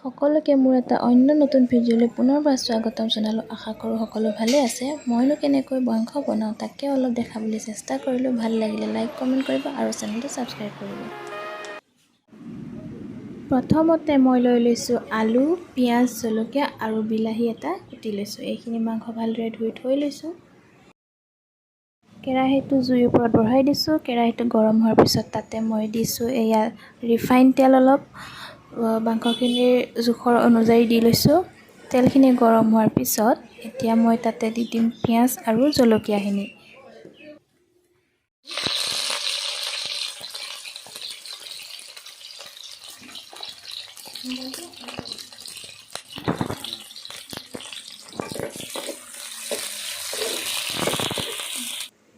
সকলোকে মোৰ এটা অন্য নতুন ভিডিঅ'লৈ পুনৰবাৰ স্বাগতম জনালোঁ। আশা কৰোঁ সকলো ভালে আছে। মইনো কেনেকৈ মাংস বনাওঁ তাকে অলপ দেখাবলৈ চেষ্টা কৰিলোঁ। ভাল লাগিলে লাইক কমেণ্ট কৰিব আৰু চেনেলটো ছাবস্ক্ৰাইব কৰিব। প্ৰথমতে মই লৈ লৈছোঁ আলু, পিঁয়াজ, জলকীয়া আৰু বিলাহী এটা কুটি লৈছোঁ। এইখিনি মাংস ভালদৰে ধুই থৈ লৈছোঁ। কেৰাহীটো জুইৰ ওপৰত বঢ়াই দিছোঁ। কেৰাহীটো গৰম হোৱাৰ পিছত তাতে মই দিছোঁ এয়া ৰিফাইন তেল অলপ। মাংসখিনিৰ জোখৰ অনুযায়ী দি লৈছোঁ। তেলখিনি গৰম হোৱাৰ পিছত এতিয়া মই তাতে দি দিম পিঁয়াজ আৰু জলকীয়াখিনি।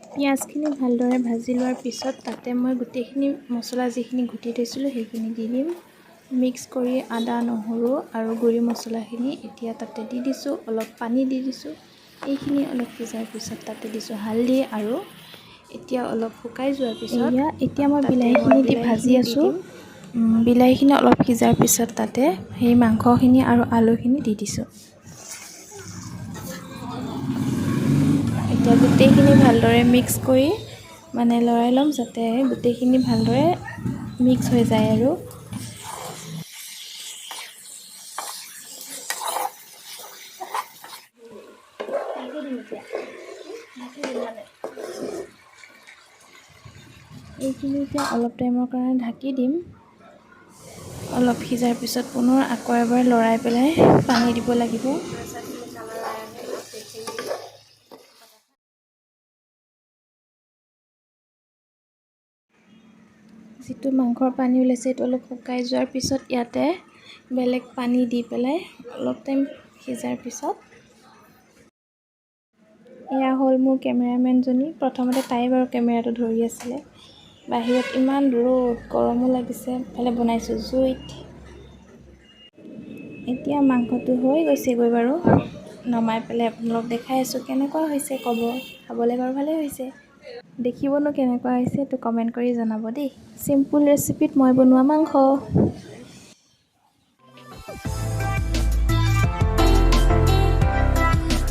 পিঁয়াজখিনি ভালদৰে ভাজি লোৱাৰ পিছত তাতে মই গোটেইখিনি মছলা যিখিনি ঘুটি থৈছিলোঁ সেইখিনি দি দিম। মিক্স কৰি আদা, নহৰু আৰু গুড়ি মছলাখিনি এতিয়া তাতে দি দিছোঁ। অলপ পানী দি দিছোঁ। এইখিনি অলপ সিজাৰ পিছত তাতে দিছোঁ হালধি আৰু এতিয়া অলপ শুকাই যোৱাৰ পিছত এতিয়া মই বিলাহীখিনি দি ভাজি আছোঁ। বিলাহীখিনি অলপ সিজাৰ পিছত তাতে সেই মাংসখিনি আৰু আলুখিনি দি দিছোঁ। এতিয়া গোটেইখিনি ভালদৰে মিক্স কৰি লৰাই ল'ম যাতে গোটেইখিনি ভালদৰে মিক্স হৈ যায় আৰু এইখিনি এতিয়া অলপ টাইমৰ কাৰণে ঢাকি দিম। অলপ সিজাৰ পিছত পুনৰ আকৌ এবাৰ লৰাই পেলাই পানী দিব লাগিব। যিটো মাংসৰ পানী ওলাইছে সেইটো অলপ শুকাই যোৱাৰ পিছত ইয়াতে বেলেগ পানী দি পেলাই অলপ টাইম সিজাৰ পিছত এয়া হ'ল মোৰ কেমেৰামেনজনী। প্ৰথমতে তাই বাৰু কেমেৰাটো ধৰি আছিলে। বাহিৰত ইমান ৰ'দ, গৰমো লাগিছে, ইফালে বনাইছোঁ জুইত। এতিয়া মাংসটো হৈ গৈছেগৈ বাৰু। নমাই পেলাই আপোনালোকক দেখাই আছোঁ কেনেকুৱা হৈছে ক'ব। খাবলৈ বাৰু ভালেই হৈছে। দেখিবনো কেনেকুৱা হৈছে এইটো কমেণ্ট কৰি জনাব দেই। চিম্পুল ৰেচিপিত মই বনোৱা মাংস।